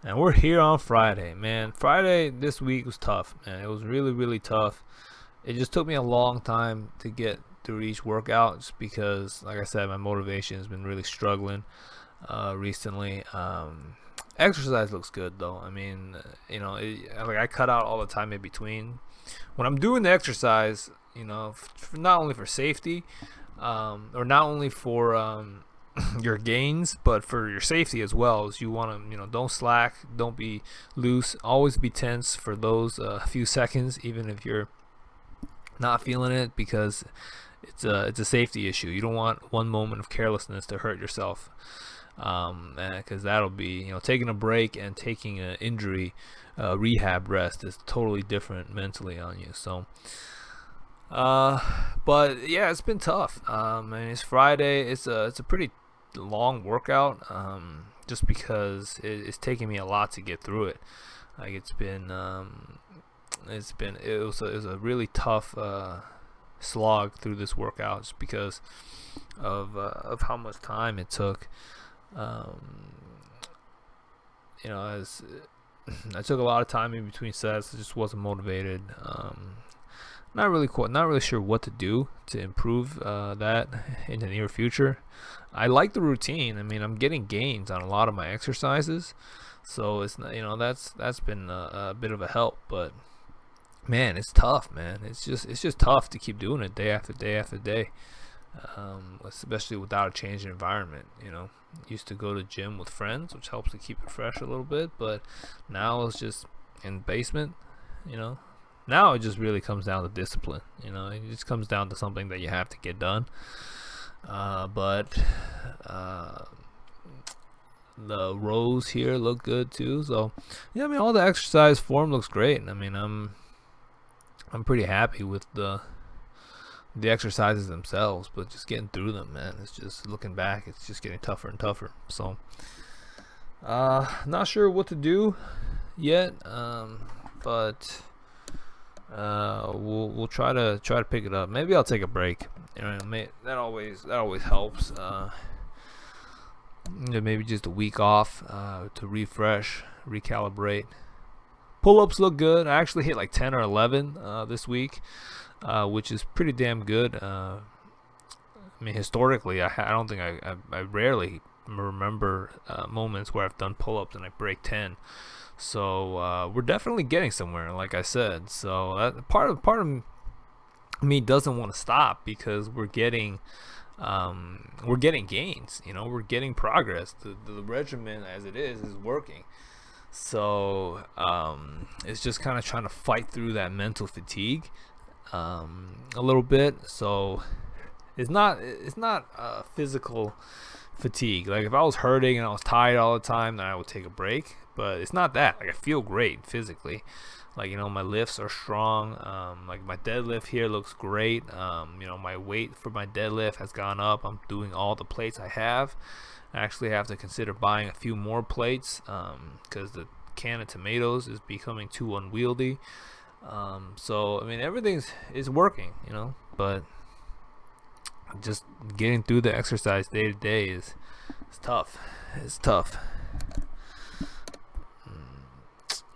And we're here on Friday, man. Friday this week was tough, man. It was really, really tough. It just took me a long time to get through each workout just because, like I said, my motivation has been really struggling recently. Exercise looks good, though. I mean, like I cut out all the time in between. When I'm doing the exercise, not only for safety, or not only for your gains, but for your safety as well. As you want to, don't slack, don't be loose, always be tense for those few seconds, even if you're not feeling it, because it's a safety issue. You don't want one moment of carelessness to hurt yourself, because that'll be, taking a break and taking an injury rehab rest is totally different mentally on you. So but yeah, it's been tough. And it's Friday. It's a pretty long workout, just because it's taking me a lot to get through it. Like it was a really tough slog through this workout, just because of how much time it took. As I took a lot of time in between sets. I just wasn't motivated. Not really sure what to do to improve that in the near future. I like the routine. I mean, I'm getting gains on a lot of my exercises, so it's not, that's been a bit of a help. But man, it's tough, man. It's just tough to keep doing it day after day after day, especially without a change in environment. Used to go to gym with friends, which helps to keep it fresh a little bit, but now it's just in the basement. Now it just really comes down to discipline. It just comes down to something that you have to get done. But the rows here look good too. So yeah, I mean, all the exercise form looks great. I mean, I'm pretty happy with the exercises themselves, but just getting through them, man. It's just, looking back, it's just getting tougher and tougher. So not sure what to do yet, but we'll try to pick it up. Maybe I'll take a break. That always helps. Maybe just a week off to refresh, recalibrate. Pull-ups look good. I actually hit like 10 or 11 this week, which is pretty damn good. I mean, historically, I don't think I rarely remember moments where I've done pull-ups and I break 10. So we're definitely getting somewhere, like I said. So that part of me doesn't want to stop, because we're getting gains. We're getting progress. The regimen as it is working. So it's just kind of trying to fight through that mental fatigue a little bit. So it's not physical fatigue. Like if I was hurting and I was tired all the time, then I would take a break. But it's not that. Like I feel great physically. Like, my lifts are strong. Like my deadlift here looks great. My weight for my deadlift has gone up. I'm doing all the plates I have. I actually have to consider buying a few more plates, because the can of tomatoes is becoming too unwieldy. So I mean, everything is working, but just getting through the exercise day to day is tough. It's tough.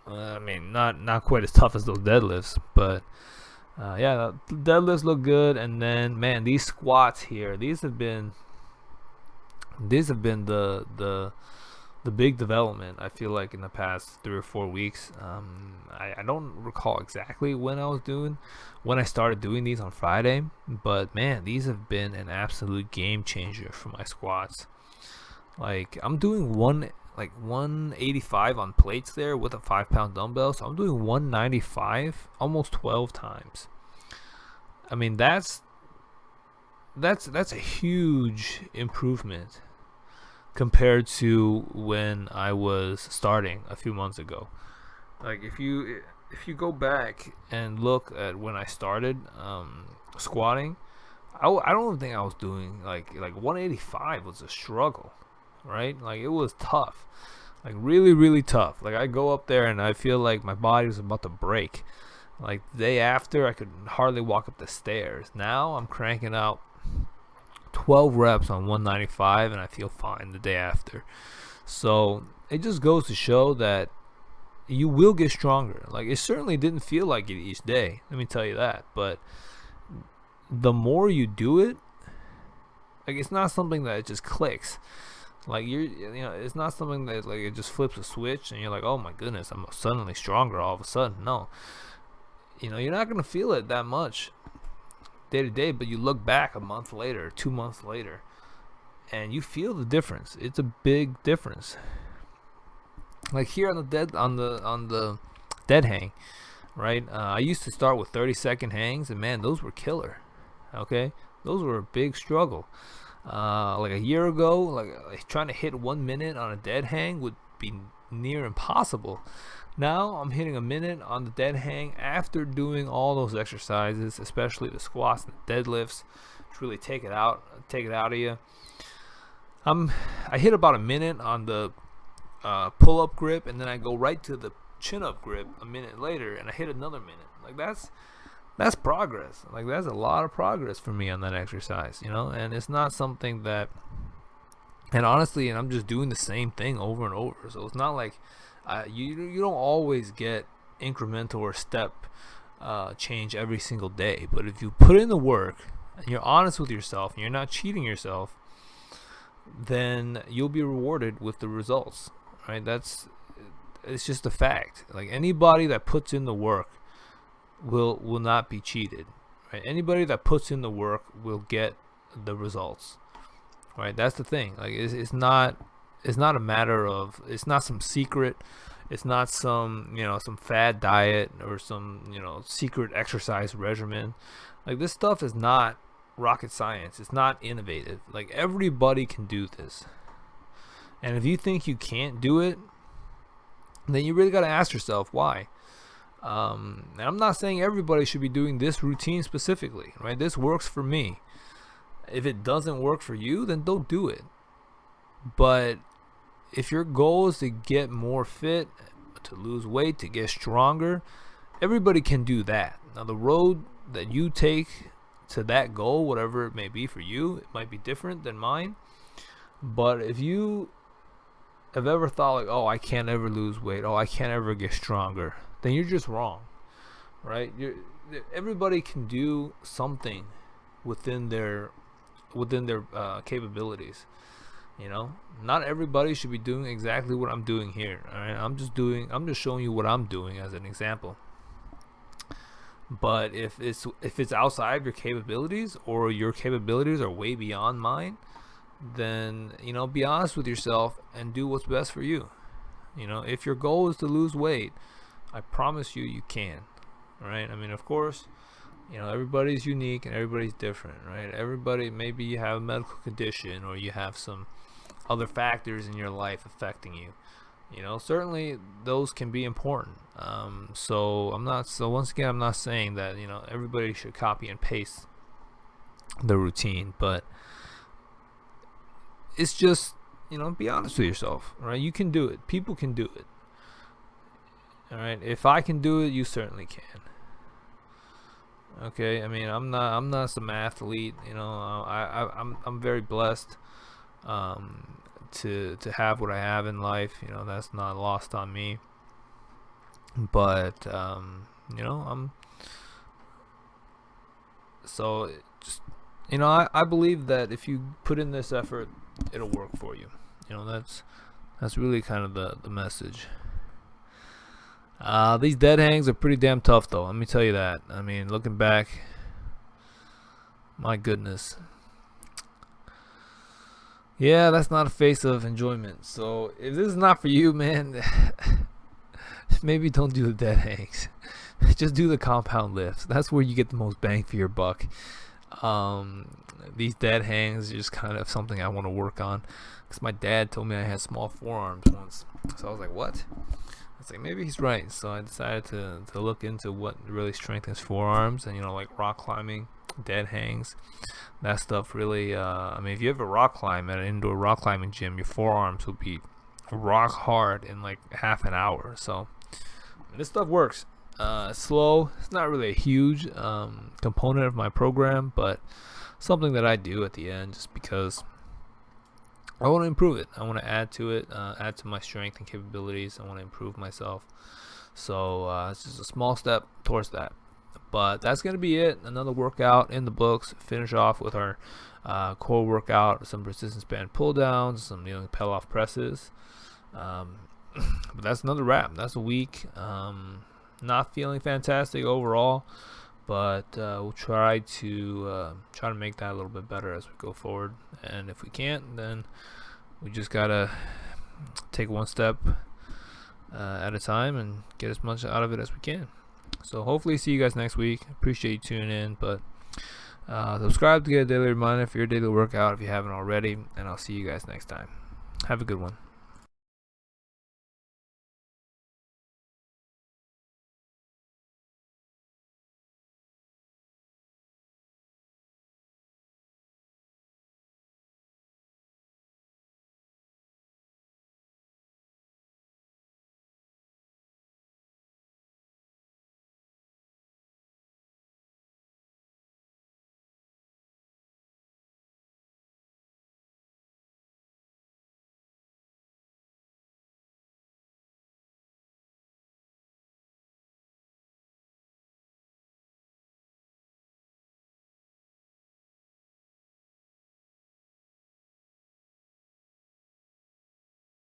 I mean, not quite as tough as those deadlifts, but yeah, the deadlifts look good. And then, man, these squats here, these have been the big development, I feel like, in the past 3 or 4 weeks. I don't recall exactly when I started doing these on Friday, but man, these have been an absolute game changer for my squats. Like I'm doing 185 on plates there with a 5-pound dumbbell, so I'm doing 195 almost 12 times. I mean, that's a huge improvement compared to when I was starting a few months ago. Like if you go back and look at when I started squatting, I don't think I was doing like 185 was a struggle, right? Like it was tough, like really, really tough. Like I go up there and I feel like my body was about to break. Like the day after, I could hardly walk up the stairs. Now I'm cranking out 12 reps on 195 and I feel fine the day after. So it just goes to show that you will get stronger. Like, it certainly didn't feel like it each day, let me tell you that. But the more you do it, like, it's not something that it just clicks. Like, it's not something that, like, it just flips a switch and you're like, oh my goodness, I'm suddenly stronger all of a sudden. No, you're not gonna feel it that much day to day, but you look back a month later, 2 months later, and you feel the difference. It's a big difference. Like, here on the dead hang, right? I used to start with 30-second hangs, and man, those were killer. Okay, those were a big struggle. Like a year ago, like trying to hit 1 minute on a dead hang would be near impossible. Now I'm hitting a minute on the dead hang after doing all those exercises, especially the squats and the deadlifts, to really take it out of you. I hit about a minute on the pull-up grip, and then I go right to the chin-up grip a minute later, and I hit another minute. Like, that's progress. Like, that's a lot of progress for me on that exercise, and it's not something that, and honestly, and I'm just doing the same thing over and over. So it's not like you don't always get incremental or step change every single day. But if you put in the work and you're honest with yourself and you're not cheating yourself, then you'll be rewarded with the results, right? It's just a fact. Like, anybody that puts in the work will not be cheated, right? Anybody that puts in the work will get the results, right? That's the thing. Like, it's not a matter of, it's not some secret, it's not some some fad diet or some secret exercise regimen. Like, this stuff is not rocket science. It's not innovative. Like, everybody can do this, and if you think you can't do it, then you really got to ask yourself why. And I'm not saying everybody should be doing this routine specifically, right? This works for me. If it doesn't work for you, then don't do it. But if your goal is to get more fit, to lose weight, to get stronger, everybody can do that. Now, the road that you take to that goal, whatever it may be for you, it might be different than mine. But if you have ever thought, like, oh, I can't ever lose weight, oh, I can't ever get stronger, then you're just wrong, right? Everybody can do something within their capabilities. Not everybody should be doing exactly what I'm doing here. All right, I'm just showing you what I'm doing as an example. But if it's outside of your capabilities, or your capabilities are way beyond mine, then be honest with yourself and do what's best for you. If your goal is to lose weight, I promise you can. Right? I mean, of course, everybody's unique and everybody's different, right? Everybody, maybe you have a medical condition, or you have some other factors in your life affecting you. Certainly those can be important. So once again, I'm not saying that everybody should copy and paste the routine, but it's just be honest with yourself, right? You can do it. People can do it. All right. If I can do it, you certainly can. Okay. I mean, I'm not some athlete. I'm very blessed to have what I have in life. That's not lost on me. But I'm so just I believe that if you put in this effort, it'll work for you. That's really kind of the message. These dead hangs are pretty damn tough, though. Let me tell you that. I mean, looking back, my goodness. Yeah, that's not a face of enjoyment. So if this is not for you, man, maybe don't do the dead hangs. Just do the compound lifts. That's where you get the most bang for your buck. These dead hangs are just kind of something I want to work on, because my dad told me I had small forearms once. So I was like, what? I was like, maybe he's right. So I decided to look into what really strengthens forearms, and like rock climbing, dead hangs, that stuff really I mean, if you ever rock climb at an indoor rock climbing gym, your forearms will be rock hard in like half an hour. So this stuff works. It's slow. It's not really a huge component of my program, but something that I do at the end, just because I want to improve it. I want to add to it, add to my strength and capabilities. I want to improve myself. So it's just a small step towards that. But that's going to be it. Another workout in the books. Finish off with our core workout, some resistance band pull downs, some kneeling pedal off presses. But that's another wrap. That's a week. Not feeling fantastic overall, but we'll try to make that a little bit better as we go forward. And if we can't, then we just gotta take one step at a time and get as much out of it as we can. So hopefully see you guys next week. Appreciate you tuning in, but subscribe to get a daily reminder for your daily workout if you haven't already, and I'll see you guys next time. Have a good one.